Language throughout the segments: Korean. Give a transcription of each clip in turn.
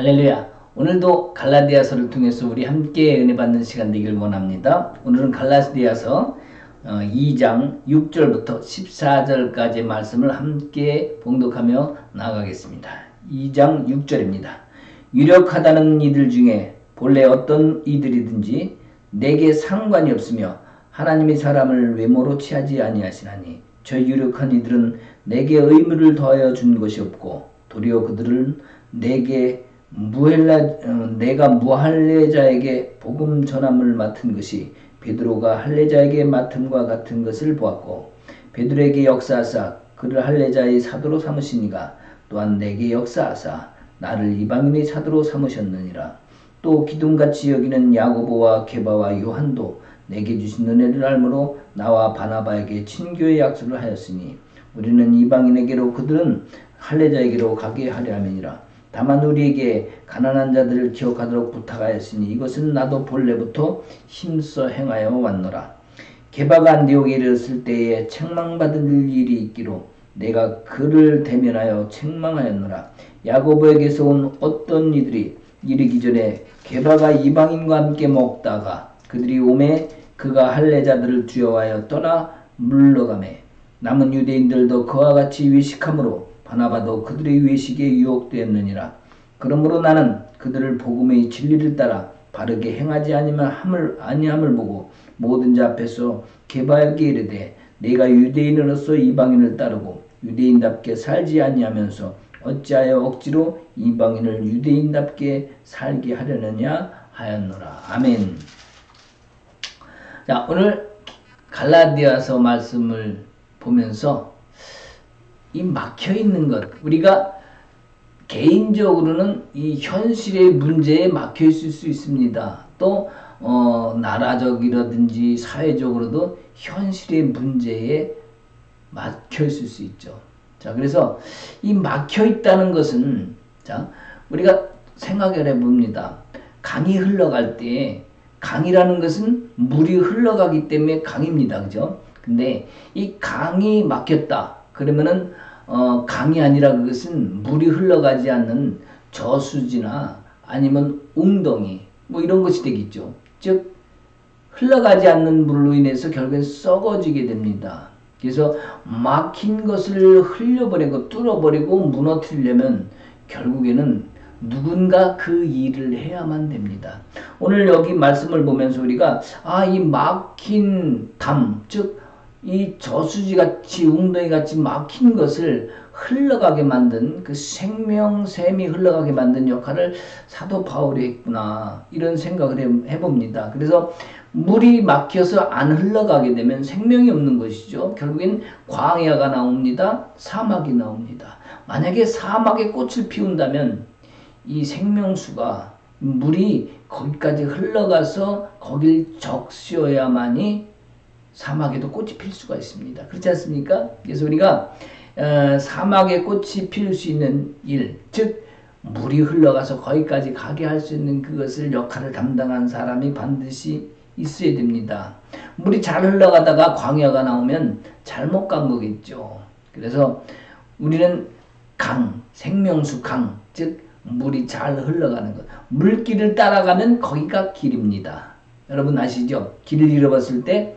할렐루야. 오늘도 갈라디아서를 통해서 우리 함께 은혜 받는 시간 되길 원합니다. 오늘은 갈라디아서 2장 6절부터 14절까지의 말씀을 함께 봉독하며 나아가겠습니다. 2장 6절입니다. 유력하다는 이들 중에 본래 어떤 이들이든지 내게 상관이 없으며 하나님이 사람을 외모로 취하지 아니하시나니 저 유력한 이들은 내게 의무를 더하여 준 것이 없고 도리어 그들은 내가 무할례자에게 복음 전함을 맡은 것이 베드로가 할례자에게 맡음과 같은 것을 보았고 베드로에게 역사하사 그를 할례자의 사도로 삼으시니가 또한 내게 역사하사 나를 이방인의 사도로 삼으셨느니라. 또 기둥같이 여기는 야고보와 게바와 요한도 내게 주신 은혜를 알므로 나와 바나바에게 친교의 약속을 하였으니 우리는 이방인에게로 그들은 할례자에게로 가게 하려 함이니라. 다만 우리에게 가난한 자들을 기억하도록 부탁하였으니 이것은 나도 본래부터 힘써 행하여 왔노라. 게바가 안디옥에 이르렀을 때에 책망받을 일이 있기로 내가 그를 대면하여 책망하였노라. 야고보에게서 온 어떤 이들이 이르기 전에 게바가 이방인과 함께 먹다가 그들이 오매 그가 할례자들을 두려워하여 떠나 물러가매 남은 유대인들도 그와 같이 외식함으로 바나바도 그들의 외식에 유혹되었느니라. 그러므로 나는 그들을 복음의 진리를 따라 바르게 행하지 아니함을 보고 모든 자 앞에서 게바에게 이르되 내가 유대인으로서 이방인을 따르고 유대인답게 살지 아니하면서 어찌하여 억지로 이방인을 유대인답게 살게 하려느냐 하였노라. 아멘. 자, 오늘 갈라디아서 말씀을 보면서 이 막혀있는 것, 우리가 개인적으로는 이 현실의 문제에 막혀있을 수 있습니다. 또 나라적이라든지 사회적으로도 현실의 문제에 막혀있을 수 있죠. 자, 그래서 이 막혀있다는 것은, 자, 우리가 생각을 해봅니다. 강이 흘러갈 때, 강이라는 것은 물이 흘러가기 때문에 강입니다. 그죠? 근데 이 강이 막혔다. 그러면은 강이 아니라 그것은 물이 흘러가지 않는 저수지나 아니면 웅덩이 뭐 이런 것이 되겠죠. 즉 흘러가지 않는 물로 인해서 결국엔 썩어지게 됩니다. 그래서 막힌 것을 흘려버리고 뚫어버리고 무너뜨리려면 결국에는 누군가 그 일을 해야만 됩니다. 오늘 여기 말씀을 보면서 우리가 이 막힌 담, 즉 이 저수지같이 웅덩이같이 막힌 것을 흘러가게 만든 그 생명샘이 흘러가게 만든 역할을 사도 바울이 했구나 이런 생각을 해봅니다. 그래서 물이 막혀서 안 흘러가게 되면 생명이 없는 것이죠. 결국엔 광야가 나옵니다. 사막이 나옵니다. 만약에 사막에 꽃을 피운다면 이 생명수가 물이 거기까지 흘러가서 거길 적셔야만이 사막에도 꽃이 필 수가 있습니다. 그렇지 않습니까? 그래서 우리가 사막에 꽃이 필 수 있는 일, 즉 물이 흘러가서 거기까지 가게 할 수 있는 그것을 역할을 담당한 사람이 반드시 있어야 됩니다. 물이 잘 흘러가다가 광야가 나오면 잘못 간 거겠죠. 그래서 우리는 강, 생명수 강, 즉 물이 잘 흘러가는 것. 물길을 따라가면 거기가 길입니다. 여러분 아시죠? 길을 잃어봤을 때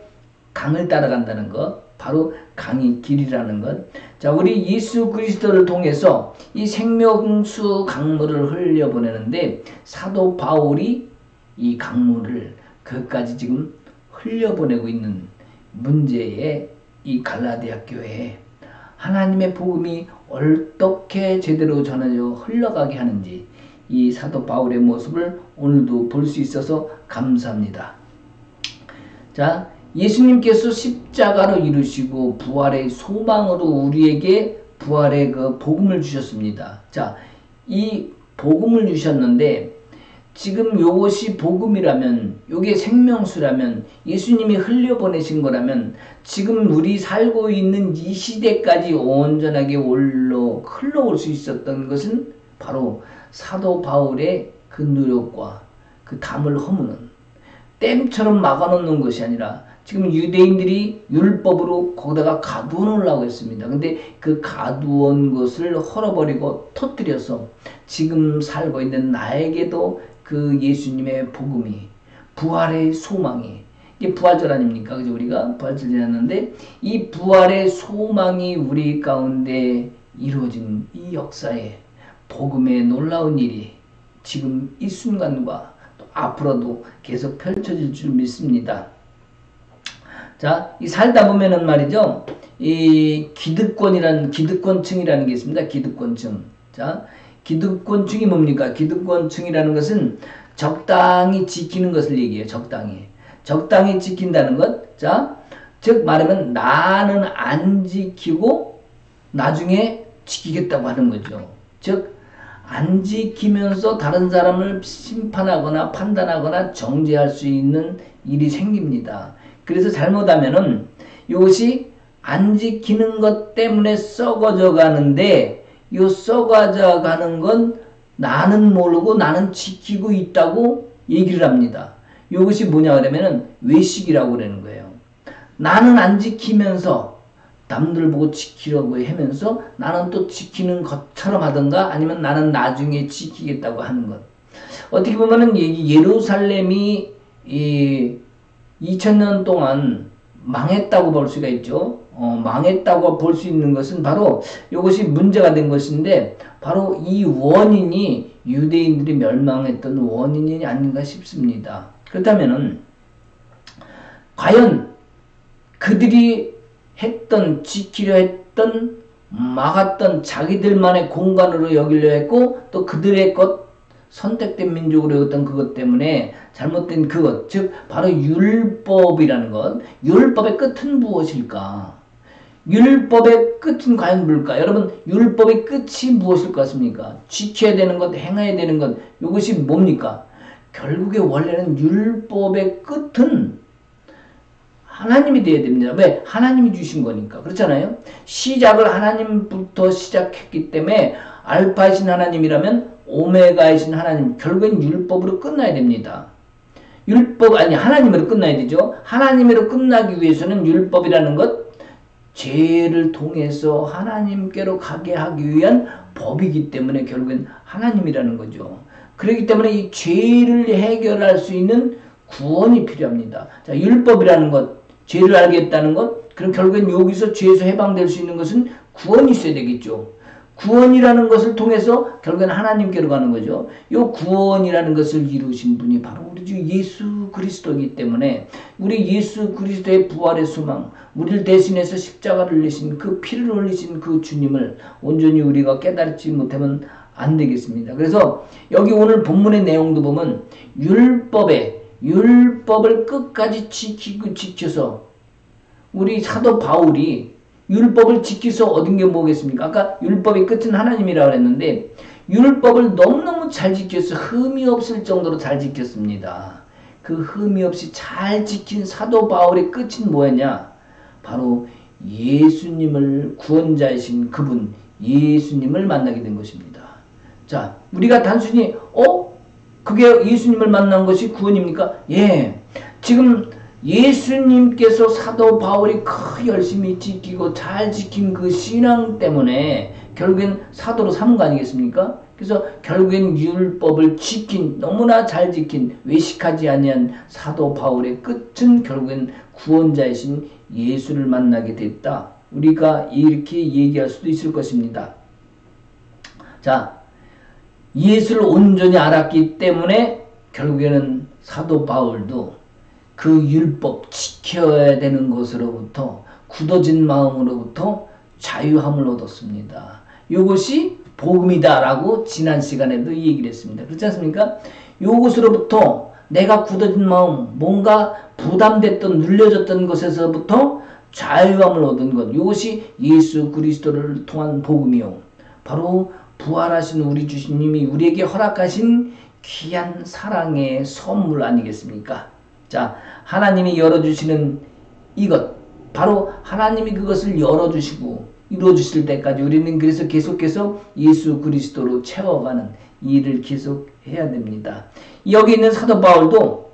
강을 따라간다는 것, 바로 강이 길이라는 것. 자, 우리 예수 그리스도를 통해서 이 생명수 강물을 흘려보내는데 사도 바울이 이 강물을 그까지 지금 흘려보내고 있는 문제에 이 갈라디아 교회에 하나님의 복음이 어떻게 제대로 전해져 흘러가게 하는지 이 사도 바울의 모습을 오늘도 볼 수 있어서 감사합니다. 자, 예수님께서 십자가로 이루시고 부활의 소망으로 우리에게 부활의 그 복음을 주셨습니다. 자, 이 복음을 주셨는데 지금 요것이 복음이라면, 요게 생명수라면, 예수님이 흘려보내신 거라면 지금 우리 살고 있는 이 시대까지 온전하게 흘러올 수 있었던 것은 바로 사도 바울의 그 노력과 그 담을 허무는 댐처럼 막아놓는 것이 아니라 지금 유대인들이 율법으로 거기다가 가두어 놓으려고 했습니다. 근데 그 가두어 놓은 것을 헐어버리고 터뜨려서 지금 살고 있는 나에게도 그 예수님의 복음이, 부활의 소망이, 이게 부활절 아닙니까? 그죠? 우리가 부활절 지났는데 이 부활의 소망이 우리 가운데 이루어진 이 역사에 복음의 놀라운 일이 지금 이 순간과 또 앞으로도 계속 펼쳐질 줄 믿습니다. 자, 이 살다 보면은 말이죠. 이 기득권층이라는 게 있습니다. 기득권층. 자, 기득권층이 뭡니까? 기득권층이라는 것은 적당히 지키는 것을 얘기해요. 적당히 지킨다는 것. 자, 즉 말하면 나는 안 지키고 나중에 지키겠다고 하는 거죠. 즉 안 지키면서 다른 사람을 심판하거나 판단하거나 정죄할 수 있는 일이 생깁니다. 그래서 잘못하면은 이것이 안 지키는 것 때문에 썩어져 가는데 이 썩어져 가는 건 나는 모르고 나는 지키고 있다고 얘기를 합니다. 이것이 뭐냐 그러면은 외식이라고 그러는 거예요. 나는 안 지키면서 남들 보고 지키려고 하면서 나는 또 지키는 것처럼 하던가 아니면 나는 나중에 지키겠다고 하는 것. 어떻게 보면은 예루살렘이 2000년 동안 망했다고 볼 수가 있죠. 망했다고 볼 수 있는 것은 바로 이것이 문제가 된 것인데 바로 이 원인이 유대인들이 멸망했던 원인이 아닌가 싶습니다. 그렇다면은 과연 그들이 지키려 했던 막았던 자기들만의 공간으로 여기려 했고 또 그들의 것 선택된 민족으로 여겼던 그것 때문에 잘못된 그것, 즉 바로 율법이라는 것. 율법의 끝은 무엇일까? 율법의 끝은 과연 뭘까? 여러분, 율법의 끝이 무엇일 것 같습니까? 지켜야 되는 것, 행해야 되는 것, 이것이 뭡니까? 결국에 원래는 율법의 끝은 하나님이 되어야 됩니다. 왜? 하나님이 주신 거니까. 그렇잖아요? 시작을 하나님부터 시작했기 때문에 알파이신 하나님이라면 오메가이신 하나님, 결국엔 율법으로 끝나야 됩니다. 하나님으로 끝나야 되죠. 하나님으로 끝나기 위해서는 율법이라는 것, 죄를 통해서 하나님께로 가게 하기 위한 법이기 때문에 결국엔 하나님이라는 거죠. 그렇기 때문에 이 죄를 해결할 수 있는 구원이 필요합니다. 자, 율법이라는 것, 죄를 알겠다는 것, 그럼 결국엔 여기서 죄에서 해방될 수 있는 것은 구원이 있어야 되겠죠. 구원이라는 것을 통해서 결국엔 하나님께로 가는 거죠. 이 구원이라는 것을 이루신 분이 바로 우리 주 예수 그리스도이기 때문에 우리 예수 그리스도의 부활의 소망, 우리를 대신해서 십자가를 흘리신 그 피를 흘리신 그 주님을 온전히 우리가 깨달지 못하면 안 되겠습니다. 그래서 여기 오늘 본문의 내용도 보면 율법을 끝까지 지켜서 우리 사도 바울이 율법을 지켜서 얻은 게 뭐겠습니까? 아까 율법의 끝은 하나님이라고 했는데 율법을 너무너무 잘 지켜서 흠이 없을 정도로 잘 지켰습니다. 그 흠이 없이 잘 지킨 사도 바울의 끝은 뭐였냐? 바로 예수님을 구원자이신 그분 예수님을 만나게 된 것입니다. 자, 우리가 단순히 그게 예수님을 만난 것이 구원입니까? 예. 지금 예수님께서 사도 바울이 열심히 지키고 잘 지킨 그 신앙 때문에 결국엔 사도로 삼은 거 아니겠습니까? 그래서 결국엔 율법을 너무나 잘 지킨 외식하지 아니한 사도 바울의 끝은 결국엔 구원자이신 예수를 만나게 됐다. 우리가 이렇게 얘기할 수도 있을 것입니다. 자, 예수를 온전히 알았기 때문에 결국에는 사도 바울도 그 율법 지켜야 되는 것으로부터 굳어진 마음으로부터 자유함을 얻었습니다. 이것이 복음이다라고 지난 시간에도 얘기를 했습니다. 그렇지 않습니까? 이것으로부터 내가 굳어진 마음, 뭔가 부담됐던 눌려졌던 것에서부터 자유함을 얻은 것, 이것이 예수 그리스도를 통한 복음이요. 바로 부활하신 우리 주님이 우리에게 허락하신 귀한 사랑의 선물 아니겠습니까? 자, 하나님이 열어주시는 이것, 바로 하나님이 그것을 열어주시고 이루어주실 때까지 우리는 그래서 계속해서 예수 그리스도로 채워가는 일을 계속 해야 됩니다. 여기 있는 사도 바울도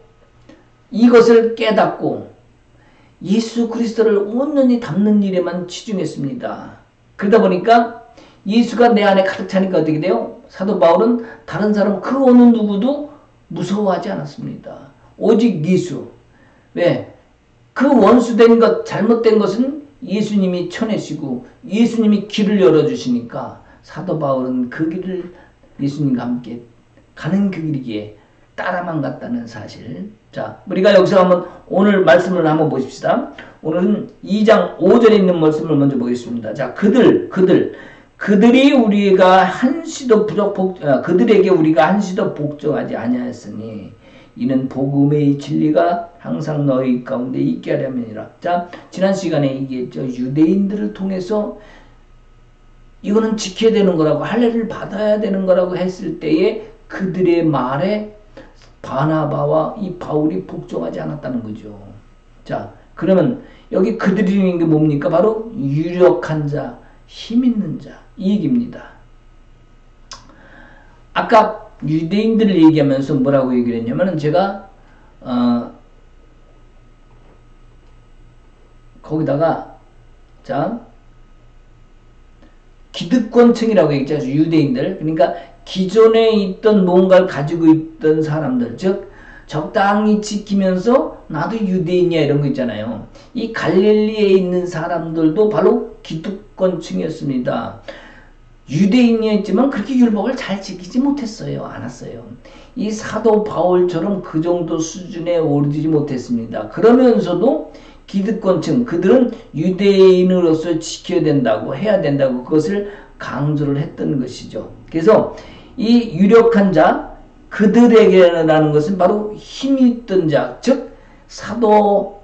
이것을 깨닫고 예수 그리스도를 온전히 담는 일에만 치중했습니다. 그러다 보니까 예수가 내 안에 가득 차니까 어떻게 돼요? 사도 바울은 다른 사람 그 어느 누구도 무서워하지 않았습니다. 오직 예수. 왜? 그 원수된 것, 잘못된 것은 예수님이 쳐내시고 예수님이 길을 열어주시니까 사도 바울은 그 길을 예수님과 함께 가는 그 길이기에 따라만 갔다는 사실. 자, 우리가 여기서 한번 오늘 말씀을 한번 보십시다. 오늘은 2장 5절에 있는 말씀을 먼저 보겠습니다. 자, 그들이 우리가 한시도 그들에게 우리가 한시도 복종하지 아니하였으니 이는 복음의 진리가 항상 너희 가운데 있게 하려면이라. 자, 지난 시간에 얘기했죠. 유대인들을 통해서 이거는 지켜야 되는 거라고, 할례를 받아야 되는 거라고 했을 때에 그들의 말에 바나바와 이 바울이 복종하지 않았다는 거죠. 자, 그러면 여기 그들이라는 게 뭡니까? 바로 유력한 자, 힘 있는 자, 이 얘기입니다. 아까 유대인들을 얘기하면서 뭐라고 얘기를 했냐면은 제가 거기다가 자 기득권층이라고 얘기했죠. 유대인들. 그러니까 기존에 있던 뭔가를 가지고 있던 사람들, 즉 적당히 지키면서 나도 유대인이야 이런 거 있잖아요. 이 갈릴리에 있는 사람들도 바로 기득권층이었습니다. 유대인이었지만 그렇게 율법을 잘 지키지 못했어요. 않았어요. 이 사도 바울처럼 그 정도 수준에 오르지 못했습니다. 그러면서도 기득권층, 그들은 유대인으로서 지켜야 된다고, 해야 된다고 그것을 강조를 했던 것이죠. 그래서 이 유력한 자, 그들에게라는 것은 바로 힘이 있던 자, 즉 사도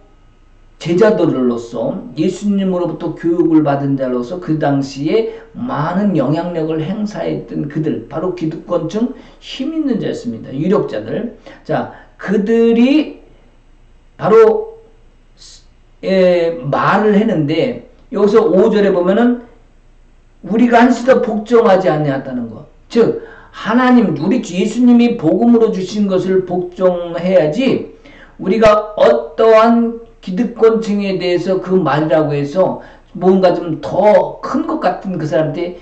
제자들로서 예수님으로부터 교육을 받은 자로서 그 당시에 많은 영향력을 행사했던 그들, 바로 기득권층, 힘 있는 자였습니다. 유력자들. 자, 그들이 바로 말을 했는데 여기서 5절에 보면은 우리가 한시도 복종하지 아니했다는 것. 즉 하나님, 우리 예수님이 복음으로 주신 것을 복종해야지 우리가 어떠한 기득권층에 대해서 그 말이라고 해서 뭔가 좀 더 큰 것 같은 그 사람한테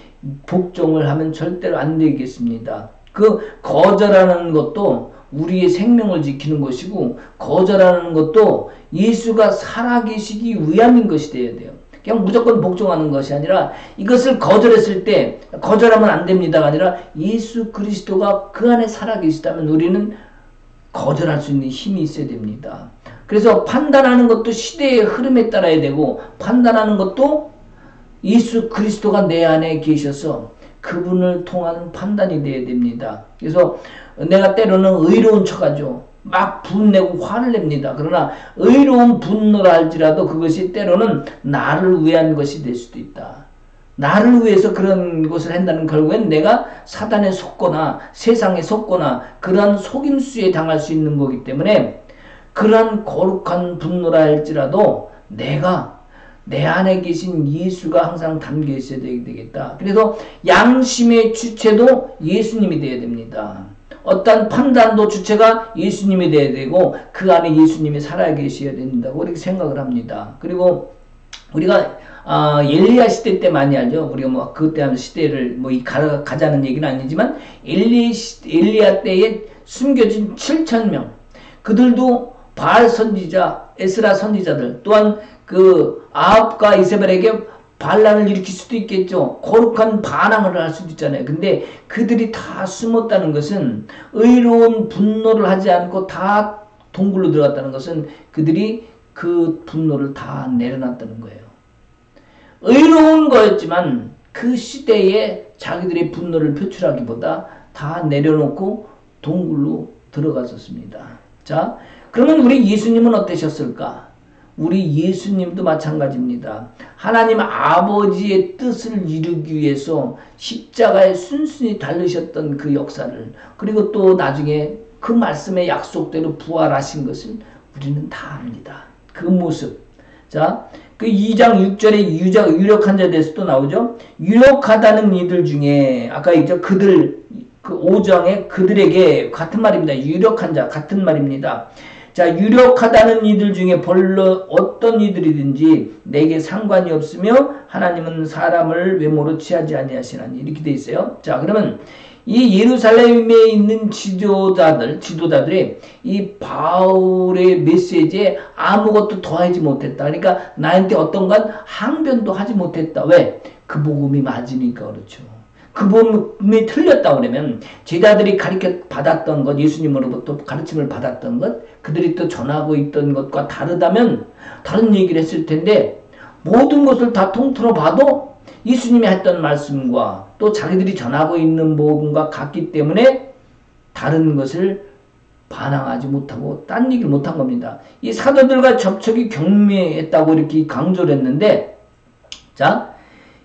복종을 하면 절대로 안 되겠습니다. 그 거절하는 것도 우리의 생명을 지키는 것이고, 거절하는 것도 예수가 살아계시기 위함인 것이 되어야 돼요. 그냥 무조건 복종하는 것이 아니라 이것을 거절했을 때 거절하면 안 됩니다가 아니라 예수 그리스도가 그 안에 살아계시다면 우리는 거절할 수 있는 힘이 있어야 됩니다. 그래서 판단하는 것도 시대의 흐름에 따라야 되고, 판단하는 것도 예수 그리스도가 내 안에 계셔서 그분을 통한 판단이 되어야 됩니다. 그래서 내가 때로는 의로운 척하죠. 막 분내고 화를 냅니다. 그러나 의로운 분노라 할지라도 그것이 때로는 나를 위한 것이 될 수도 있다. 나를 위해서 그런 것을 한다는 결국엔 내가 사단에 속거나 세상에 속거나 그러한 속임수에 당할 수 있는 거기 때문에 그러한 거룩한 분노라 할지라도 내가 내 안에 계신 예수가 항상 담겨 있어야 되겠다. 그래서 양심의 주체도 예수님이 되어야 됩니다. 어떤 판단도 주체가 예수님이 되어야 되고 그 안에 예수님이 살아계셔야 된다고 이렇게 생각을 합니다. 그리고 우리가 엘리야 시대 때 많이 알죠. 우리가 뭐 그때 하면 시대를 뭐 가자는 얘기는 아니지만 엘리야 때에 숨겨진 7,000명, 그들도 바알 선지자, 에스라 선지자들, 또한 그 아합과 이세벨에게 반란을 일으킬 수도 있겠죠. 거룩한 반항을 할 수도 있잖아요. 근데 그들이 다 숨었다는 것은, 의로운 분노를 하지 않고 다 동굴로 들어갔다는 것은 그들이 그 분노를 다 내려놨다는 거예요. 의로운 거였지만 그 시대에 자기들의 분노를 표출하기보다 다 내려놓고 동굴로 들어갔었습니다. 자, 그러면 우리 예수님은 어떠셨을까? 우리 예수님도 마찬가지입니다. 하나님 아버지의 뜻을 이루기 위해서 십자가에 순순히 달리셨던 그 역사를, 그리고 또 나중에 그 말씀의 약속대로 부활하신 것을 우리는 다 압니다. 그 모습. 자, 그 2장 6절에 유력한 자에 대해서 또 나오죠. 유력하다는 이들 중에 아까 있죠. 그들, 그 5장에 그들에게 같은 말입니다. 유력한 자 같은 말입니다. 자, 유력하다는 이들 중에 별로 어떤 이들이든지 내게 상관이 없으며 하나님은 사람을 외모로 취하지 아니하시나니 이렇게 돼 있어요. 자, 그러면 이 예루살렘에 있는 지도자들이 이 바울의 메시지에 아무것도 더하지 못했다. 그러니까 나한테 어떤 건 항변도 하지 못했다. 왜? 그 복음이 맞으니까 그렇죠. 그 복음이 틀렸다 그러면 제자들이 가르쳐 받았던 것, 예수님으로부터 가르침을 받았던 것, 그들이 또 전하고 있던 것과 다르다면 다른 얘기를 했을 텐데 모든 것을 다 통틀어 봐도 예수님이 했던 말씀과 또 자기들이 전하고 있는 복음과 같기 때문에 다른 것을 반항하지 못하고 딴 얘기를 못한 겁니다. 이 사도들과 접촉이 경미했다고 이렇게 강조를 했는데, 자,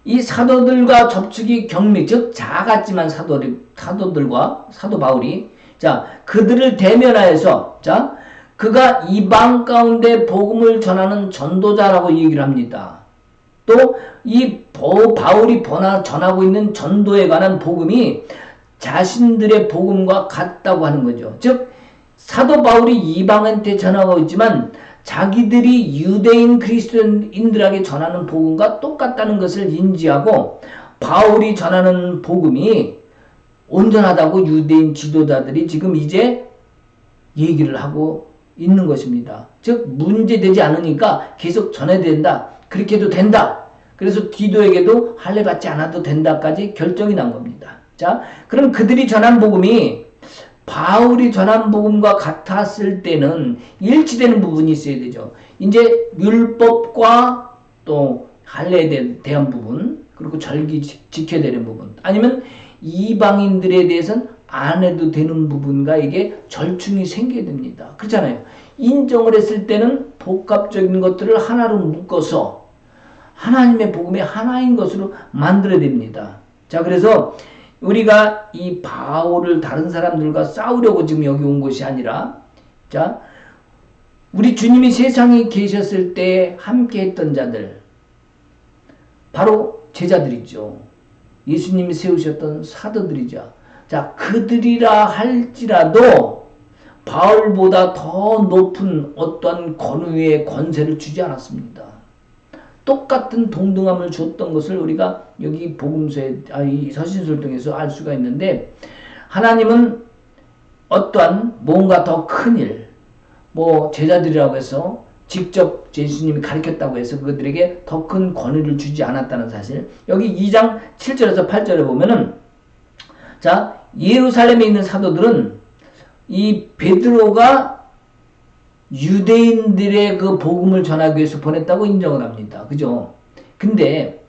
이 사도들과 접촉이 경미, 즉 작았지만 사도들과 사도 바울이, 자, 그들을 대면하여서, 자, 그가 이방 가운데 복음을 전하는 전도자라고 얘기를 합니다. 또 이 바울이 전하고 있는 전도에 관한 복음이 자신들의 복음과 같다고 하는 거죠. 즉 사도 바울이 이방한테 전하고 있지만 자기들이 유대인 그리스도인들에게 전하는 복음과 똑같다는 것을 인지하고 바울이 전하는 복음이 온전하다고 유대인 지도자들이 지금 이제 얘기를 하고 있는 것입니다. 즉 문제되지 않으니까 계속 전해야 된다. 그렇게 해도 된다. 그래서 디도에게도 할례 받지 않아도 된다까지 결정이 난 겁니다. 자, 그럼 그들이 전한 복음이 바울이 전한 복음과 같았을 때는 일치되는 부분이 있어야 되죠. 이제 율법과 또 할례에 대한 부분, 그리고 절기 지켜야 되는 부분, 아니면 이방인들에 대해서는 안 해도 되는 부분과 이게 절충이 생겨야 됩니다. 그렇잖아요. 인정을 했을 때는 복합적인 것들을 하나로 묶어서 하나님의 복음의 하나인 것으로 만들어야 됩니다. 자, 그래서 우리가 이 바울을 다른 사람들과 싸우려고 지금 여기 온 것이 아니라, 자, 우리 주님이 세상에 계셨을 때 함께 했던 자들, 바로 제자들이죠. 예수님이 세우셨던 사도들이죠. 자, 그들이라 할지라도 바울보다 더 높은 어떠한 권위의 권세를 주지 않았습니다. 똑같은 동등함을 줬던 것을 우리가 여기 복음서에, 이 서신서를 통해서 알 수가 있는데, 하나님은 어떠한 뭔가 더 큰 일, 뭐 제자들이라고 해서 직접 예수님이 가르쳤다고 해서 그들에게 더 큰 권위를 주지 않았다는 사실. 여기 2장 7절에서 8절에 보면은, 자, 예루살렘에 있는 사도들은 이 베드로가 유대인들의 그 복음을 전하기 위해서 보냈다고 인정을 합니다. 그죠? 근데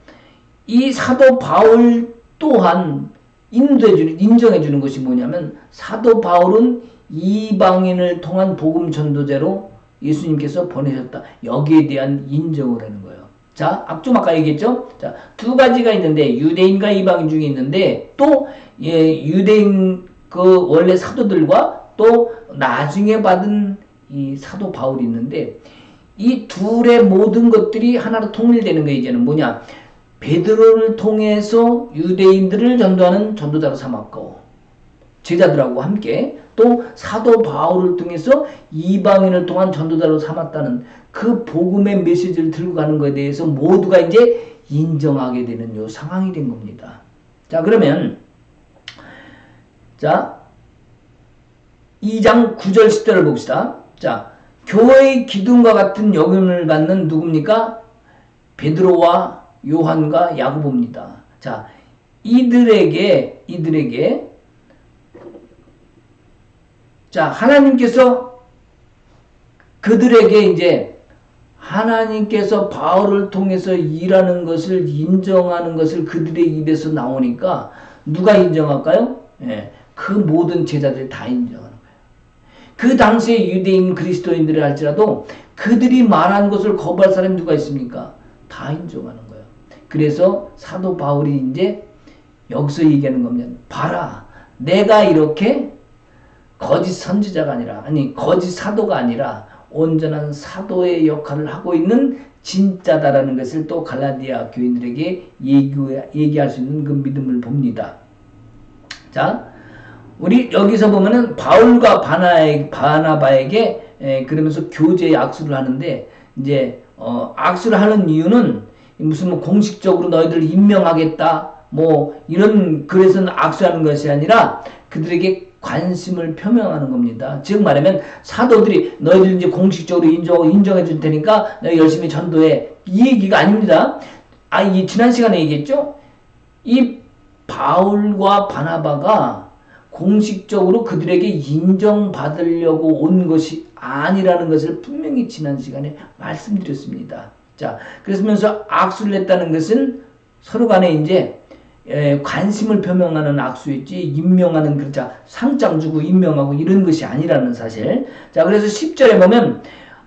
이 사도 바울 또한 인정해주는 것이 뭐냐면, 사도 바울은 이방인을 통한 복음 전도자로 예수님께서 보내셨다. 여기에 대한 인정을 하는 거예요. 자, 좀 아까 얘기했죠? 자, 두 가지가 있는데, 유대인과 이방인 중에 있는데, 또, 유대인 그 원래 사도들과 또 나중에 받은 이 사도 바울이 있는데, 이 둘의 모든 것들이 하나로 통일되는 게 이제는 뭐냐? 베드로를 통해서 유대인들을 전도하는 전도자로 삼았고, 제자들하고 함께 또 사도 바울을 통해서 이방인을 통한 전도자로 삼았다는 그 복음의 메시지를 들고 가는 것에 대해서 모두가 이제 인정하게 되는 요 상황이 된 겁니다. 자, 그러면 자 2장 9절 10절을 봅시다. 자, 교회의 기둥과 같은 여김을 받는 누굽니까? 베드로와 요한과 야고보입니다. 자, 이들에게 자, 하나님께서 그들에게 이제 하나님께서 바울을 통해서 일하는 것을 인정하는 것을 그들의 입에서 나오니까 누가 인정할까요? 예, 그 모든 제자들이 다 인정하는 거예요. 그 당시에 유대인 그리스도인들이 할지라도 그들이 말한 것을 거부할 사람이 누가 있습니까? 다 인정하는 거예요. 그래서 사도 바울이 이제 여기서 얘기하는 겁니다. 봐라, 내가 이렇게 거짓 선지자가 아니라, 아니 거짓 사도가 아니라 온전한 사도의 역할을 하고 있는 진짜다라는 것을 또 갈라디아 교인들에게 얘기할 수 있는 그 믿음을 봅니다. 자, 우리 여기서 보면은 바울과 바나바에게 그러면서 교제의 악수를 하는데, 이제, 악수를 하는 이유는 무슨 뭐 공식적으로 너희들을 임명하겠다, 뭐, 그래서 악수하는 것이 아니라 그들에게 관심을 표명하는 겁니다. 즉 말하면 사도들이 너희들 이제 공식적으로 인정해 줄 테니까 너희 열심히 전도해. 이 얘기가 아닙니다. 이 지난 시간에 얘기했죠? 이 바울과 바나바가 공식적으로 그들에게 인정받으려고 온 것이 아니라는 것을 분명히 지난 시간에 말씀드렸습니다. 자, 그러면서 악수를 했다는 것은 서로 간에 이제 관심을 표명하는 악수였지, 임명하는, 그렇죠, 상장 주고 임명하고 이런 것이 아니라는 사실. 자, 그래서 10절에 보면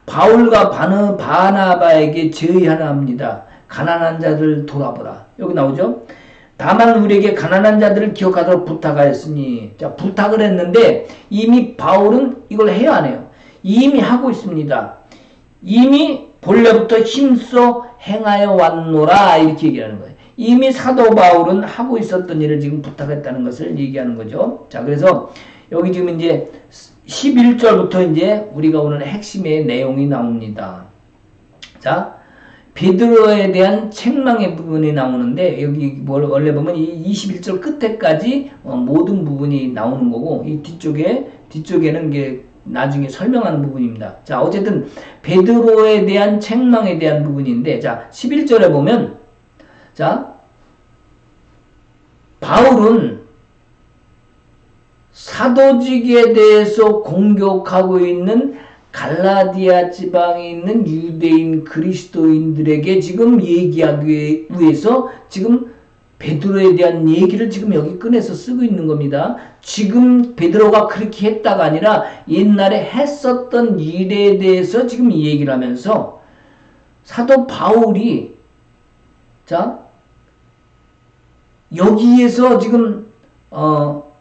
바울과 바나바에게 제의하나합니다. 가난한 자들 돌아보라. 여기 나오죠. 다만 우리에게 가난한 자들을 기억하도록 부탁하였으니. 자, 부탁을 했는데 이미 바울은 이걸 해야 하네요. 이미 하고 있습니다. 이미 본래부터 힘써 행하여 왔노라, 이렇게 얘기하는 거예요. 이미 사도 바울은 하고 있었던 일을 지금 부탁했다는 것을 얘기하는 거죠. 자, 그래서 여기 지금 이제 11절부터 이제 우리가 오늘 핵심의 내용이 나옵니다. 자, 베드로에 대한 책망의 부분이 나오는데, 여기 원래 보면 이 21절 끝에까지 모든 부분이 나오는 거고, 이 뒤쪽에는 이게 나중에 설명하는 부분입니다. 자, 어쨌든 베드로에 대한 책망에 대한 부분인데, 자, 11절에 보면, 자, 바울은 사도직에 대해서 공격하고 있는 갈라디아 지방에 있는 유대인 그리스도인들에게 지금 얘기하기 위해서 지금 베드로에 대한 얘기를 지금 여기 꺼내서 쓰고 있는 겁니다. 지금 베드로가 그렇게 했다가 아니라 옛날에 했었던 일에 대해서 지금 이 얘기를 하면서 사도 바울이, 자, 여기에서 지금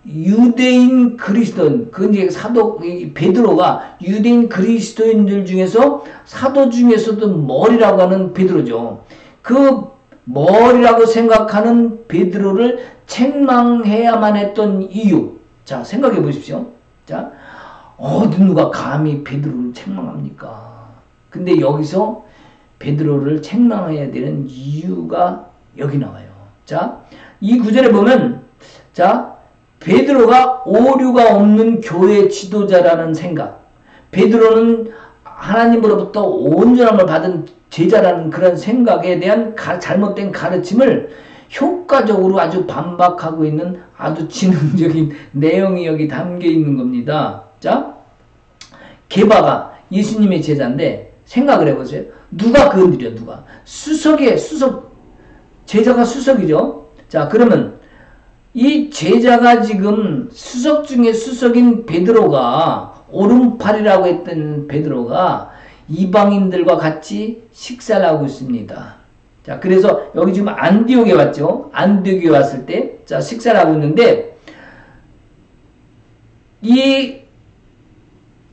유대인 그리스도인, 그 이제 사도 베드로가 유대인 그리스도인들 중에서 사도 중에서도 머리라고 하는 베드로죠. 그 머리라고 생각하는 베드로를 책망해야만 했던 이유. 자, 생각해 보십시오. 자, 어디 누가 감히 베드로를 책망합니까? 근데 여기서 베드로를 책망해야 되는 이유가 여기 나와요. 자, 이 구절에 보면, 자, 베드로가 오류가 없는 교회 지도자라는 생각, 베드로는 하나님으로부터 온전함을 받은 제자라는 그런 생각에 대한 잘못된 가르침을 효과적으로 아주 반박하고 있는 아주 지능적인 내용이 여기 담겨 있는 겁니다. 자, 게바가 예수님의 제자인데 생각을 해보세요. 누가 건드려, 누가? 수석, 제자가 수석이죠. 자, 그러면 이 제자가 지금 수석 중에 수석인 베드로가, 오른팔이라고 했던 베드로가 이방인들과 같이 식사를 하고 있습니다. 자, 그래서 여기 지금 안디옥에 왔죠. 안디옥에 왔을 때, 자, 식사를 하고 있는데, 이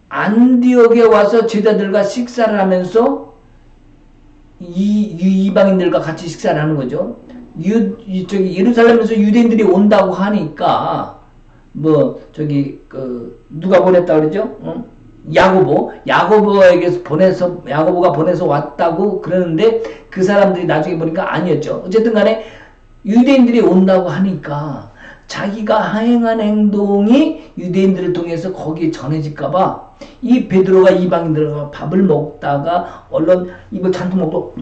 안디옥에 와서 제자들과 식사를 하면서 이방인들과 같이 식사를 하는 거죠. 예루살렘에서 유대인들이 온다고 하니까, 누가 보냈다 그러죠? 야고보가 보내서 왔다고 그러는데, 그 사람들이 나중에 보니까 아니었죠. 어쨌든 간에 유대인들이 온다고 하니까 자기가 행한 행동이 유대인들을 통해서 거기에 전해질까봐 이 베드로가 이방인들과 밥을 먹다가 얼른 입을 잔뜩 먹고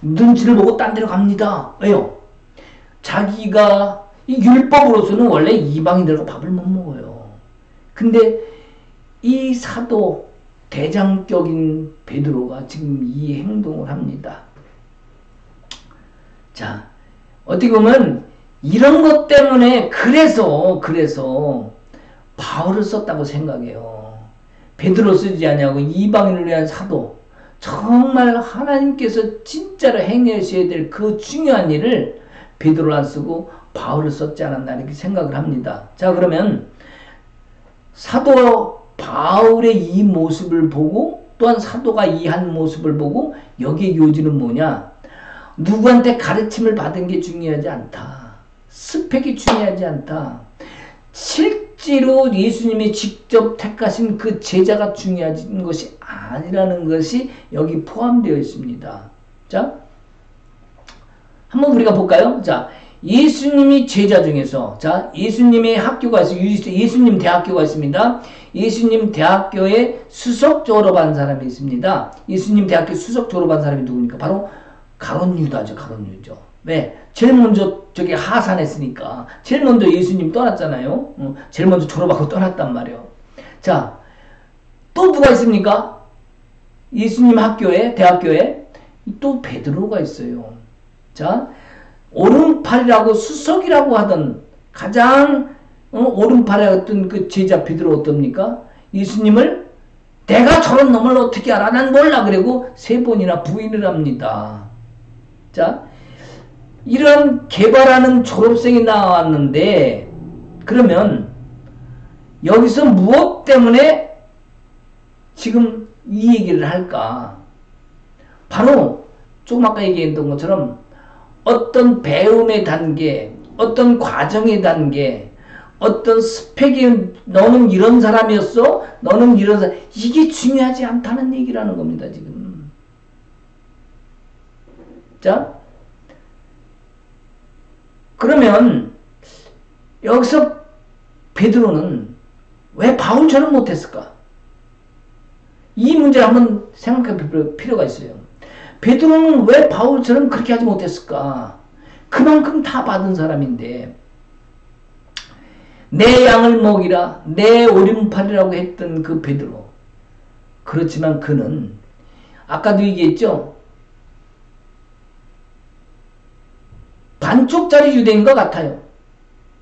눈치를 보고 딴 데로 갑니다. 왜요? 자기가 이 율법으로서는 원래 이방인들과 밥을 못 먹어요. 근데 이 사도 대장격인 베드로가 지금 이 행동을 합니다. 자, 어떻게 보면 이런 것 때문에 그래서 바울을 썼다고 생각해요. 베드로 쓰지 않냐고. 이방인을 위한 사도, 정말 하나님께서 진짜로 행하셔야 될 그 중요한 일을 베드로를 안 쓰고 바울을 썼지 않았나 이렇게 생각을 합니다. 자, 그러면 사도 바울의 이 모습을 보고, 또한 사도가 이 한 모습을 보고 여기에 요지는 뭐냐? 누구한테 가르침을 받은 게 중요하지 않다. 스펙이 중요하지 않다. 실제로 예수님이 직접 택하신 그 제자가 중요한 것이 아니라는 것이 여기 포함되어 있습니다. 자, 한번 우리가 볼까요? 자, 예수님이 제자 중에서, 자, 예수님의 학교가 있어요. 예수님 대학교가 있습니다. 예수님 대학교에 수석 졸업한 사람이 있습니다. 예수님 대학교 수석 졸업한 사람이 누굽니까? 바로 가룟 유다죠. 가룟 유죠. 왜? 제일 먼저 저기 하산했으니까. 제일 먼저 예수님 떠났잖아요. 제일 먼저 졸업하고 떠났단 말이에요. 자, 또 누가 있습니까? 예수님 학교에, 대학교에 또 베드로가 있어요. 자, 오른팔이라고 수석이라고 하던 가장 오른팔이었던 그 제자 베드로 어떻습니까? 예수님을 내가 저런 놈을 어떻게 알아? 난 몰라. 그리고 3번이나 부인을 합니다. 자, 이런 개발하는 졸업생이 나왔는데 그러면 여기서 무엇 때문에 지금 이 얘기를 할까? 바로 조금 아까 얘기했던 것처럼 어떤 배움의 단계, 어떤 과정의 단계, 어떤 스펙이 너는 이런 사람이었어? 너는 이런 사람, 이게 중요하지 않다는 얘기라는 겁니다, 지금. 자, 그러면 여기서 베드로는 왜 바울처럼 못했을까? 이 문제를 한번 생각해 볼 필요가 있어요. 베드로는 왜 바울처럼 그렇게 하지 못했을까? 그만큼 다 받은 사람인데 내 양을 먹이라 내 오른팔이라고 했던 그 베드로. 그렇지만 그는 아까도 얘기했죠. 반쪽짜리 유대인 것 같아요.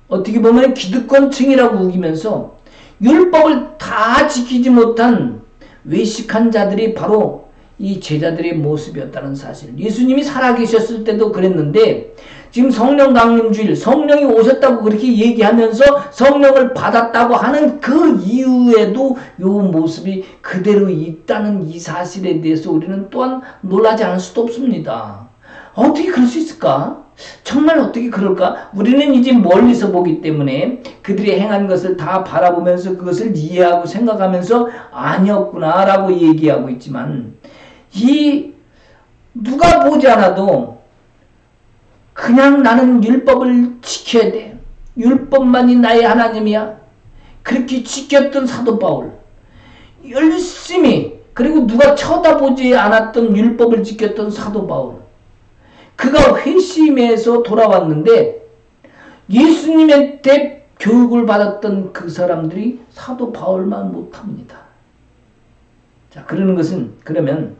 어떻게 보면 기득권층이라고 우기면서 율법을 다 지키지 못한 외식한 자들이 바로 이 제자들의 모습이었다는 사실. 예수님이 살아계셨을 때도 그랬는데 지금 성령 강림주일, 성령이 오셨다고 그렇게 얘기하면서 성령을 받았다고 하는 그 이후에도 이 모습이 그대로 있다는 이 사실에 대해서 우리는 또한 놀라지 않을 수도 없습니다. 어떻게 그럴 수 있을까? 정말 어떻게 그럴까? 우리는 이제 멀리서 보기 때문에 그들이 행한 것을 다 바라보면서 그것을 이해하고 생각하면서 아니었구나 라고 얘기하고 있지만 이 누가 보지 않아도 그냥 나는 율법을 지켜야 돼. 율법만이 나의 하나님이야. 그렇게 지켰던 사도 바울. 열심히 그리고 누가 쳐다보지 않았던 율법을 지켰던 사도 바울. 그가 회심해서 돌아왔는데 예수님한테 교육을 받았던 그 사람들이 사도 바울만 못합니다. 자, 그러는 것은 그러면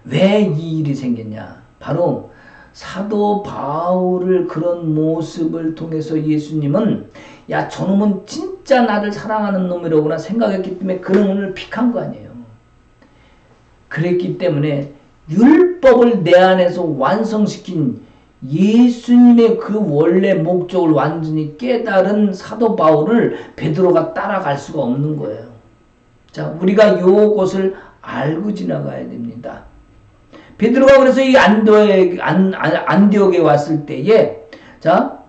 왜 이 일이 생겼냐? 바로 사도 바울을 그런 모습을 통해서 예수님은 야, 저놈은 진짜 나를 사랑하는 놈이로구나 생각했기 때문에 그 놈을 픽한 거 아니에요. 그랬기 때문에 율법을 내 안에서 완성시킨 예수님의 그 원래 목적을 완전히 깨달은 사도 바울을 베드로가 따라갈 수가 없는 거예요. 자, 우리가 요것을 알고 지나가야 됩니다. 베드로가 그래서 이 안디옥에 왔을 때에 자,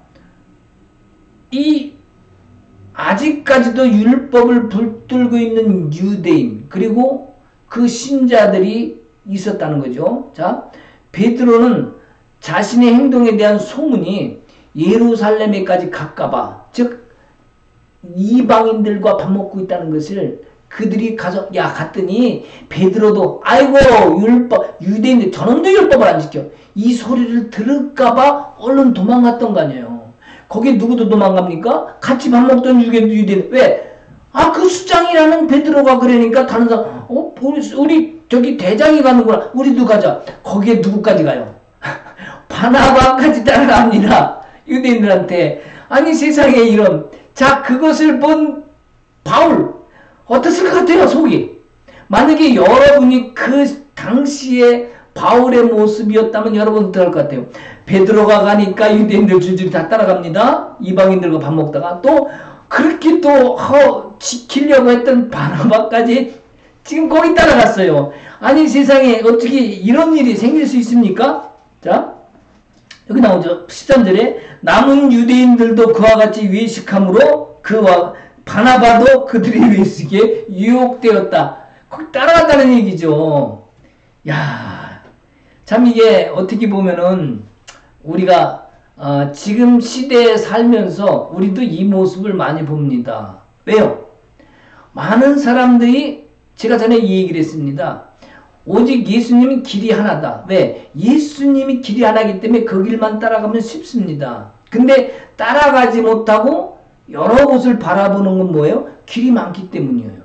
이 아직까지도 율법을 붙들고 있는 유대인 그리고 그 신자들이 있었다는 거죠. 자, 베드로는 자신의 행동에 대한 소문이 예루살렘에까지 갈까봐, 즉 이방인들과 밥 먹고 있다는 것을 그들이 가서 갔더니 베드로도 아이고 율법 유대인들 저놈도 율법을 안 지켜 이 소리를 들을까봐 얼른 도망갔던 거 아니에요. 거기 누구도 도망갑니까? 같이 밥 먹던 유대인. 왜? 그 수장이라는 베드로가 그러니까 다른 사람 우리 저기 대장이 가는구나. 우리도 가자. 거기에 누구까지 가요? 바나바까지 따라갑니다. 유대인들한테. 아니 세상에 이런. 자, 그것을 본 바울 어땠을 것 같아요? 속이. 만약에 여러분이 그 당시에 바울의 모습이었다면 여러분 어떡할 것 같아요? 베드로가 가니까 유대인들 줄줄이 다 따라갑니다. 이방인들과 밥 먹다가 또 그렇게 또 지키려고 했던 바나바까지 지금 거기 따라갔어요. 아니 세상에 어떻게 이런 일이 생길 수 있습니까? 자, 여기 나오죠. 13절에 남은 유대인들도 그와 같이 외식함으로 그와 바나바도 그들의 외식에 유혹되었다. 거기 따라갔다는 얘기죠. 야, 참 이게 어떻게 보면은 우리가 지금 시대에 살면서 우리도 이 모습을 많이 봅니다. 왜요? 많은 사람들이 제가 전에 이 얘기를 했습니다. 오직 예수님은 길이 하나다. 왜? 예수님이 길이 하나이기 때문에 그 길만 따라가면 쉽습니다. 근데 따라가지 못하고 여러 곳을 바라보는 건 뭐예요? 길이 많기 때문이에요.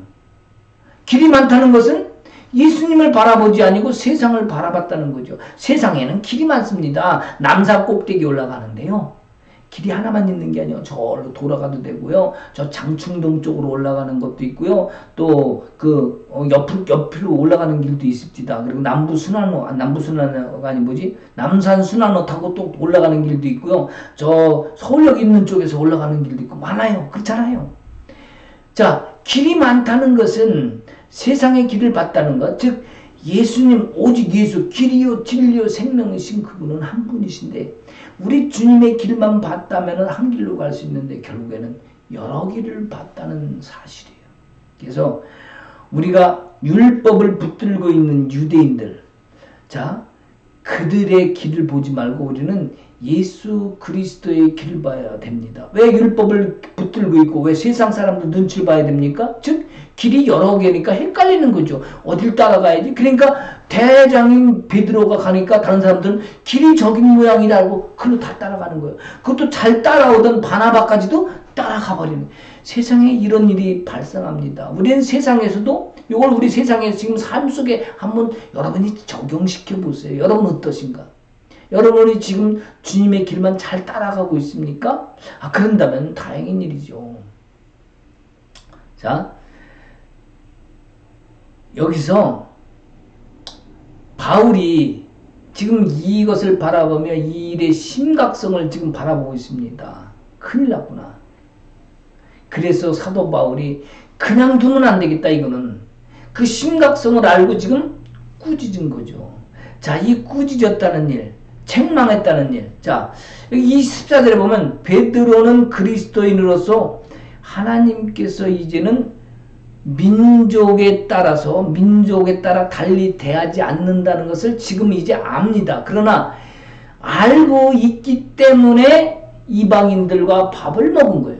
길이 많다는 것은 예수님을 바라보지 아니고 세상을 바라봤다는 거죠. 세상에는 길이 많습니다. 남산 꼭대기 올라가는데요. 길이 하나만 있는 게 아니에요. 저로 돌아가도 되고요. 저 장충동 쪽으로 올라가는 것도 있고요. 또 옆으로 올라가는 길도 있습니다. 그리고 남부순환로가 아니 뭐지? 남산순환로 타고 또 올라가는 길도 있고요. 저 서울역 있는 쪽에서 올라가는 길도 있고 많아요. 그렇잖아요. 자, 길이 많다는 것은 세상의 길을 봤다는 것. 즉 예수님 오직 예수 길이요 진리요 생명이신 그분은 한 분이신데 우리 주님의 길만 봤다면 한 길로 갈 수 있는데 결국에는 여러 길을 봤다는 사실이에요. 그래서 우리가 율법을 붙들고 있는 유대인들, 자 그들의 길을 보지 말고 우리는 예수 그리스도의 길을 봐야 됩니다. 왜 율법을 붙들고 있고 왜 세상 사람들 눈치를 봐야 됩니까? 즉 길이 여러 개니까 헷갈리는 거죠. 어딜 따라가야지? 그러니까 대장인 베드로가 가니까 다른 사람들은 길이 저긴 모양이라고 그로 다 따라가는 거예요. 그것도 잘 따라오던 바나바까지도 따라가 버리는. 세상에 이런 일이 발생합니다. 우리는 세상에서도 이걸 우리 세상에 지금 삶 속에 한번 여러분이 적용시켜 보세요. 여러분 어떠신가? 여러분이 지금 주님의 길만 잘 따라가고 있습니까? 그런다면 다행인 일이죠. 자, 여기서 바울이 지금 이것을 바라보며 이 일의 심각성을 지금 바라보고 있습니다. 큰일 났구나. 그래서 사도 바울이 그냥 두면 안 되겠다 이거는. 그 심각성을 알고 지금 꾸짖은 거죠. 자, 이 꾸짖었다는 일, 책망했다는 일. 자, 이 14절에 보면 베드로는 그리스도인으로서 하나님께서 이제는 민족에 따라 달리 대하지 않는다는 것을 지금 이제 압니다. 그러나 알고 있기 때문에 이방인들과 밥을 먹은 거예요.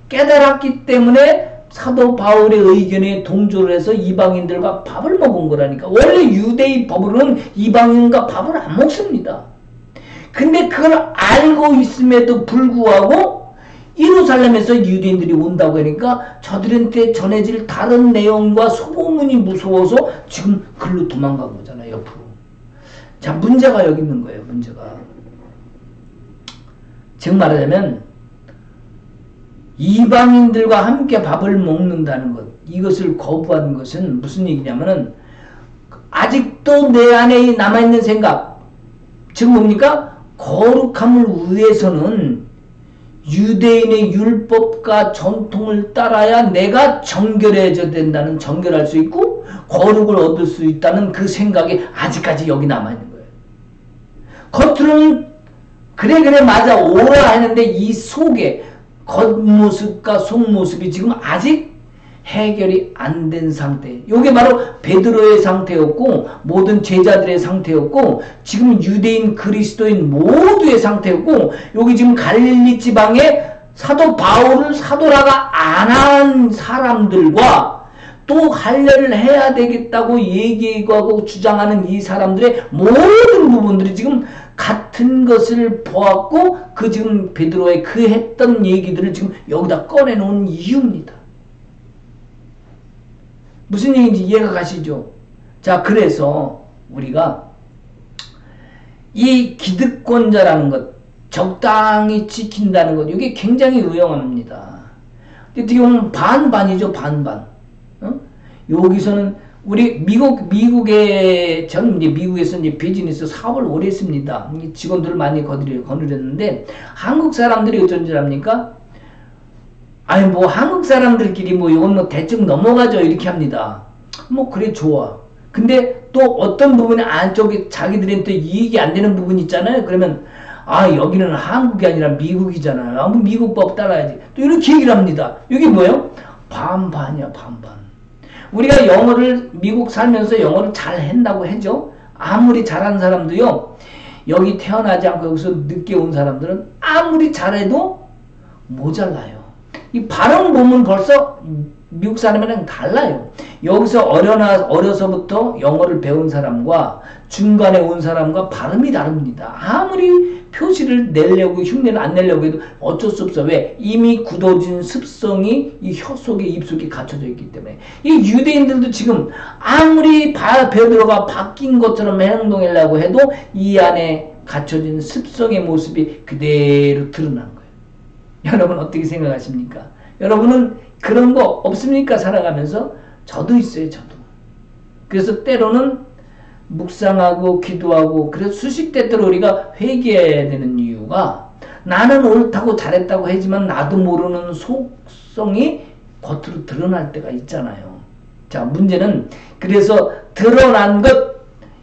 깨달았기 때문에 사도 바울의 의견에 동조를 해서 이방인들과 밥을 먹은 거라니까. 원래 유대의 법으로는 이방인과 밥을 안 먹습니다. 근데 그걸 알고 있음에도 불구하고 예루살렘에서 유대인들이 온다고 하니까 저들한테 전해질 다른 내용과 소문이 무서워서 지금 글로 도망간 거잖아요. 옆으로. 자, 문제가 여기 있는 거예요. 문제가. 즉 말하자면 이방인들과 함께 밥을 먹는다는 것, 이것을 거부하는 것은 무슨 얘기냐면은 아직도 내 안에 남아있는 생각, 즉 뭡니까? 거룩함을 위해서는 유대인의 율법과 전통을 따라야 내가 정결해져야 된다는, 정결할 수 있고 거룩을 얻을 수 있다는 그 생각이 아직까지 여기 남아있는 거예요. 겉으로는 그래 맞아 오라 했는데 이 속에 겉모습과 속모습이 지금 아직 해결이 안 된 상태. 이게 바로 베드로의 상태였고 모든 제자들의 상태였고 지금 유대인 그리스도인 모두의 상태였고 여기 지금 갈릴리 지방에 사도 바울을 사도라가 안 한 사람들과 또 할례를 해야 되겠다고 얘기하고 주장하는 이 사람들의 모든 부분들이 지금 같은 것을 보았고 그 지금 베드로의 그 했던 얘기들을 지금 여기다 꺼내놓은 이유입니다. 무슨 얘기인지 이해가 가시죠? 자, 그래서 우리가 이 기득권자라는 것, 적당히 지킨다는 것, 이게 굉장히 유용합니다. 어떻게 보면 반반이죠, 반반. 여기서는 우리 미국에서 이제 비즈니스 사업을 오래 했습니다. 직원들을 많이 거느렸는데 한국 사람들이 어쩐 줄 압니까? 아니 뭐 한국 사람들끼리 뭐 이건 뭐 대충 넘어가죠 이렇게 합니다. 뭐 그래 좋아. 근데 또 어떤 부분에 안쪽에 자기들한테 이익이 안 되는 부분이 있잖아요. 그러면 아, 여기는 한국이 아니라 미국이잖아요. 아, 뭐 미국 법 따라야지. 또 이렇게 얘기를 합니다. 이게 뭐예요? 반반이야, 반반. 우리가 영어를 미국 살면서 영어를 잘 한다고 해죠. 아무리 잘하는 사람도요. 여기 태어나지 않고 여기서 늦게 온 사람들은 아무리 잘해도 모자라요. 이 발음 보면 벌써 미국 사람이랑 달라요. 여기서 어려서부터 영어를 배운 사람과 중간에 온 사람과 발음이 다릅니다. 아무리 표시를 내려고 흉내를 안 내려고 해도 어쩔 수 없어. 왜? 이미 굳어진 습성이 이 혀 속에 입 속에 갖춰져 있기 때문에. 이 유대인들도 지금 아무리 베드로가 바뀐 것처럼 행동하려고 해도 이 안에 갖춰진 습성의 모습이 그대로 드러난 거예요. 여러분 어떻게 생각하십니까? 여러분은 그런 거 없습니까? 살아가면서? 저도 있어요. 저도. 그래서 때로는 묵상하고 기도하고 그래서 수십대때로 우리가 회개해야 되는 이유가 나는 옳다고 잘했다고 하지만 나도 모르는 속성이 겉으로 드러날 때가 있잖아요. 자, 문제는 그래서 드러난 것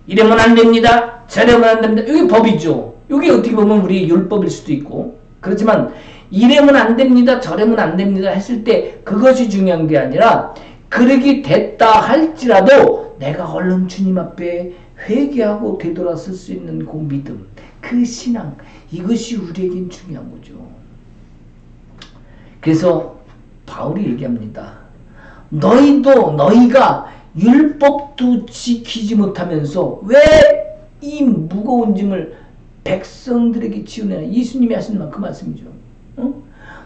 이러면 안 됩니다. 저러면 안 됩니다. 이게 법이죠. 이게 어떻게 보면 우리 율법일 수도 있고 그렇지만 이러면 안 됩니다. 저러면 안 됩니다. 했을 때 그것이 중요한 게 아니라 그러기 됐다 할지라도 내가 얼른 주님 앞에 회개하고 되돌아설 수 있는 그 믿음, 그 신앙 이것이 우리에겐 중요한 거죠. 그래서 바울이 얘기합니다. 너희가 율법도 지키지 못하면서 왜 이 무거운 짐을 백성들에게 지우느냐. 예수님이 하시는 그 말씀이죠.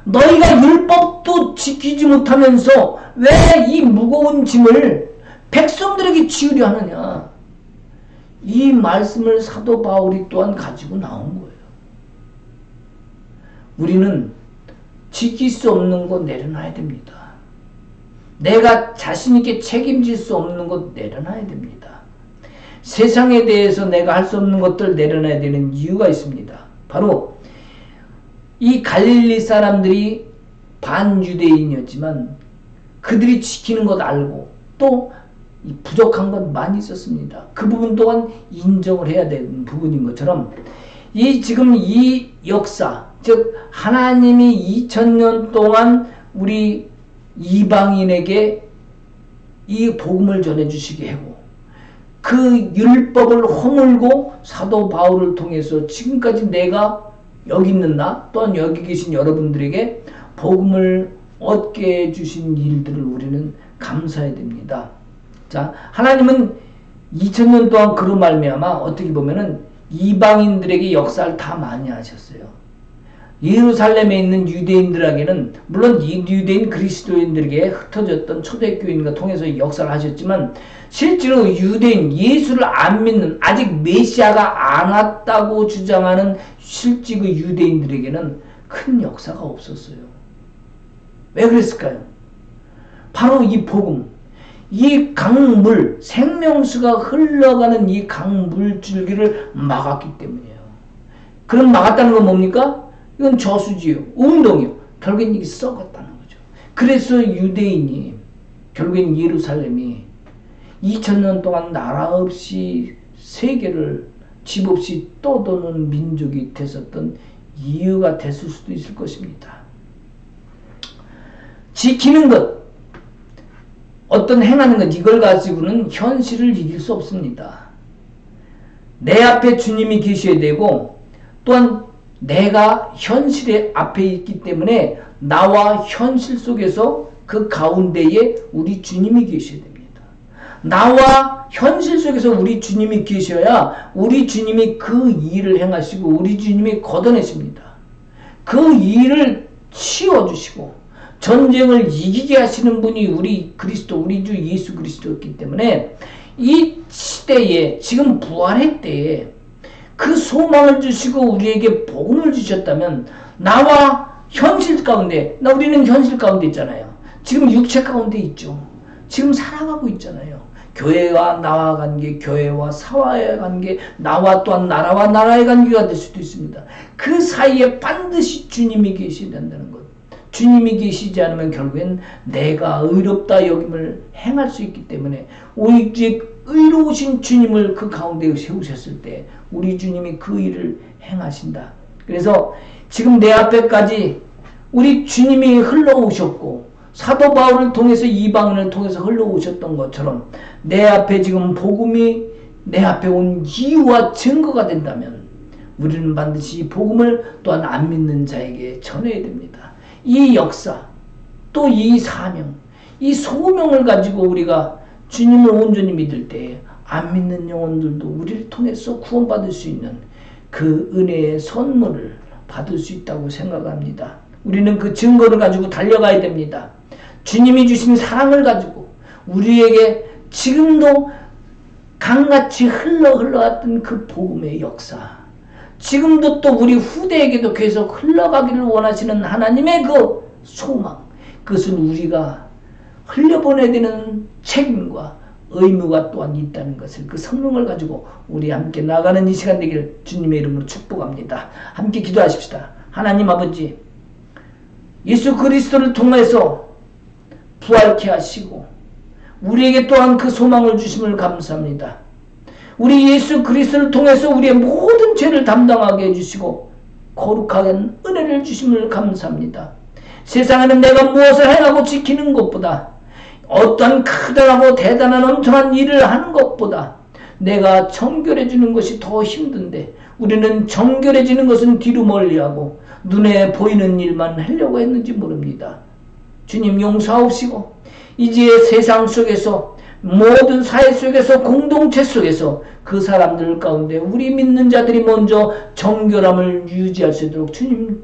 너희가 율법도 지키지 못하면서 왜 이 무거운 짐을 백성들에게 지우려 하느냐. 이 말씀을 사도 바울이 또한 가지고 나온 거예요. 우리는 지킬 수 없는 것 내려놔야 됩니다. 내가 자신있게 책임질 수 없는 것 내려놔야 됩니다. 세상에 대해서 내가 할 수 없는 것들 내려놔야 되는 이유가 있습니다. 바로 이 갈릴리 사람들이 반유대인이었지만 그들이 지키는 것 알고 또 부족한 것 많이 있었습니다. 그 부분 또한 인정을 해야 되는 부분인 것처럼 지금 이 역사 즉 하나님이 2000년 동안 우리 이방인에게 이 복음을 전해주시게 하고 그 율법을 허물고 사도 바울을 통해서 지금까지 내가 여기 있는 나 또한 여기 계신 여러분들에게 복음을 얻게 해주신 일들을 우리는 감사해야 됩니다. 자, 하나님은 2000년 동안 그로 말미암아 어떻게 보면은 이방인들에게 역사를 다 많이 하셨어요. 예루살렘에 있는 유대인들에게는 물론 이 유대인 그리스도인들에게 흩어졌던 초대교인과 통해서 역사를 하셨지만 실제로 유대인 예수를 안 믿는 아직 메시아가 안 왔다고 주장하는 실제 그 유대인들에게는 큰 역사가 없었어요. 왜 그랬을까요? 바로 이 복음, 이 강물, 생명수가 흘러가는 이 강물줄기를 막았기 때문이에요. 그럼 막았다는 건 뭡니까? 이건 저수지요. 운동이요. 결국엔 이게 썩었다는 거죠. 그래서 유대인이 결국엔 예루살렘이 2000년 동안 나라 없이 세계를 집 없이 떠도는 민족이 됐었던 이유가 됐을 수도 있을 것입니다. 지키는 것, 어떤 행하는 것 이걸 가지고는 현실을 이길 수 없습니다. 내 앞에 주님이 계셔야 되고 또한 내가 현실의 앞에 있기 때문에 나와 현실 속에서 그 가운데에 우리 주님이 계셔야 됩니다. 나와 현실 속에서 우리 주님이 계셔야 우리 주님이 그 일을 행하시고 우리 주님이 걷어내십니다. 그 일을 치워주시고 전쟁을 이기게 하시는 분이 우리 그리스도, 우리 주 예수 그리스도였기 때문에 이 시대에 지금 부활의 때에 그 소망을 주시고 우리에게 복음을 주셨다면 나와 현실 가운데, 우리는 현실 가운데 있잖아요. 지금 육체 가운데 있죠. 지금 살아가고 있잖아요. 교회와 나와 관계, 교회와 사와의 관계, 나와 또한 나라와 나라의 관계가 될 수도 있습니다. 그 사이에 반드시 주님이 계셔야 된다는 것. 주님이 계시지 않으면 결국엔 내가 의롭다 여김을 행할 수 있기 때문에 오직 의로우신 주님을 그 가운데 세우셨을 때 우리 주님이 그 일을 행하신다. 그래서 지금 내 앞에까지 우리 주님이 흘러오셨고 사도 바울을 통해서 이방인을 통해서 흘러오셨던 것처럼 내 앞에 지금 복음이 내 앞에 온 이유와 증거가 된다면 우리는 반드시 이 복음을 또한 안 믿는 자에게 전해야 됩니다. 이 역사, 또 이 사명, 이 소명을 가지고 우리가 주님을 온전히 믿을 때 안 믿는 영혼들도 우리를 통해서 구원받을 수 있는 그 은혜의 선물을 받을 수 있다고 생각합니다. 우리는 그 증거를 가지고 달려가야 됩니다. 주님이 주신 사랑을 가지고 우리에게 지금도 강같이 흘러왔던 그 복음의 역사, 지금도 또 우리 후대에게도 계속 흘러가기를 원하시는 하나님의 그 소망, 그것을 우리가 흘려보내야 되는 책임과 의무가 또한 있다는 것을, 그 성령을 가지고 우리 함께 나가는 이 시간 되기를 주님의 이름으로 축복합니다. 함께 기도하십시다. 하나님 아버지, 예수 그리스도를 통해서 부활케 하시고 우리에게 또한 그 소망을 주심을 감사합니다. 우리 예수 그리스도를 통해서 우리의 모든 죄를 담당하게 해주시고 거룩한 은혜를 주심을 감사합니다. 세상에는 내가 무엇을 행하고 지키는 것보다, 어떤 크다고 대단한 엄청난 일을 하는 것보다 내가 정결해지는 것이 더 힘든데, 우리는 정결해지는 것은 뒤로 멀리하고 눈에 보이는 일만 하려고 했는지 모릅니다. 주님 용서하옵시고 이제 세상 속에서, 모든 사회 속에서, 공동체 속에서 그 사람들 가운데 우리 믿는 자들이 먼저 정결함을 유지할 수 있도록 주님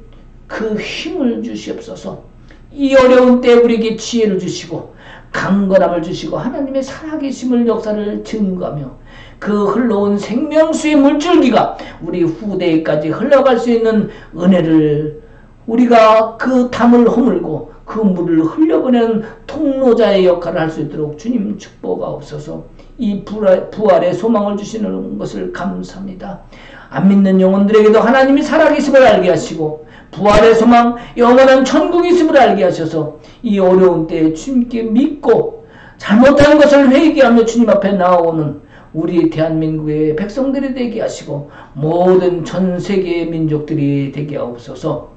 그 힘을 주시옵소서. 이 어려운 때 우리에게 지혜를 주시고 강건함을 주시고 하나님의 살아계심을 역사를 증거하며 그 흘러온 생명수의 물줄기가 우리 후대에까지 흘러갈 수 있는 은혜를, 우리가 그 담을 허물고 그 물을 흘려보내는 통로자의 역할을 할 수 있도록 주님 축복하옵소서. 이 부활의 소망을 주시는 것을 감사합니다. 안 믿는 영혼들에게도 하나님이 살아계심을 알게 하시고 부활의 소망, 영원한 천국이 있음을 알게 하셔서 이 어려운 때에 주님께 믿고 잘못한 것을 회개하며 주님 앞에 나오는 우리 대한민국의 백성들이 되게 하시고 모든 전 세계의 민족들이 되게 하옵소서.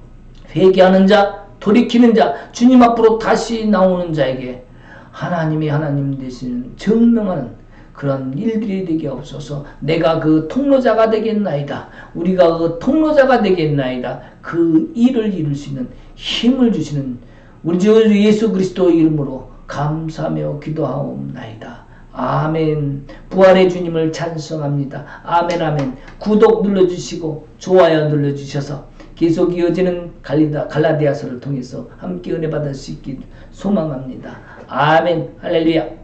회개하는 자, 돌이키는 자, 주님 앞으로 다시 나오는 자에게 하나님이 하나님 되시는 증명하는 그런 일들이 되게 하옵소서. 내가 그 통로자가 되겠나이다. 우리가 그 통로자가 되겠나이다. 그 일을 이룰 수 있는 힘을 주시는 우리 주 예수 그리스도의 이름으로 감사하며 기도하옵나이다. 아멘. 부활의 주님을 찬송합니다. 아멘 아멘. 구독 눌러주시고 좋아요 눌러주셔서 계속 이어지는 갈라디아서를 통해서 함께 은혜 받을 수 있길 소망합니다. 아멘. 할렐루야.